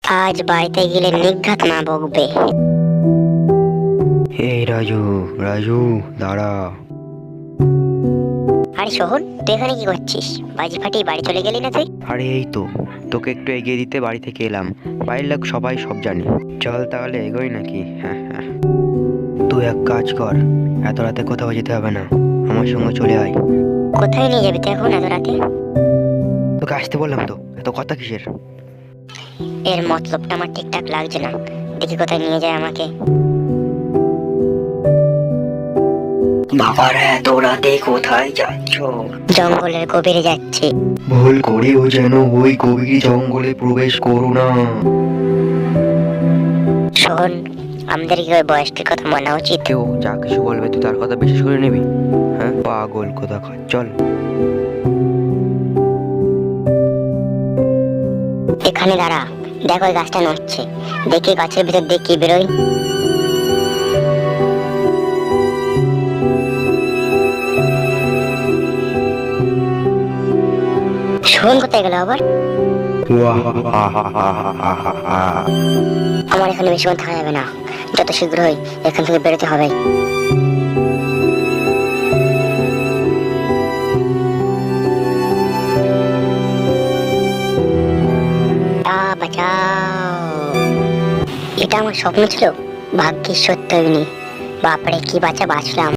আজ বাড়িতে গেলে নিঘাত মা বকবে। এই রাজু, রাজু দাঁড়া। আরে শহর, তুই এখানে কি করছিস? বাজি ফাটিয়ে বাড়ি চলে গেলি না তুই? আরে এই তো, তোকে একটু এগিয়ে দিতে বাড়ি থেকে এলাম। বাড়ির লোক সবাই সব জানে। চল তাহলে এগোই নাকি? হ্যাঁ হ্যাঁ, তুই এক কাজ কর, এত রাতে কোথাও যেতে হবে না, আমার সঙ্গে চলে আয়। কোথায় নিয়ে যাবি তুই এখন এত রাতে? তোকে আসতে বললাম তো, এত কথা কিসের? এর মতলবটা আমার ঠিকঠাক লাগছে না। দেখি কোথায় নিয়ে যায় আমাকে। বাবার এত রাতে কোথায় যাচ্ছ? জঙ্গলের গভীরে যাচ্ছি। ভুল করেও যেন ওই গভীর জঙ্গলে প্রবেশ করো না। শোন, আমাদের কি ওই বয়সটির কথা মানা উচিত? কেউ যা কিছু বলবে তুই তার কথা বিশেষ করে নিবি? হ্যাঁ, পাগল কোথাকার, চল। এখানে দাঁড়া, দেখ ওই গাছটা নড়ছে। দেখি গাছের ভিতর দিয়ে কি বেরোয়। শোন, কোথায় গেল আবার? আমার এখানে বেশিক্ষণ থাকা যাবে না। যত শীঘ্রই এখান থেকে বেরোতে হবে। বাঁচাও, এটা আমার স্বপ্ন ছিল, ভাগ্যিস সত্য হয়নি। বাপরে, কি বাঁচা বাঁচলাম।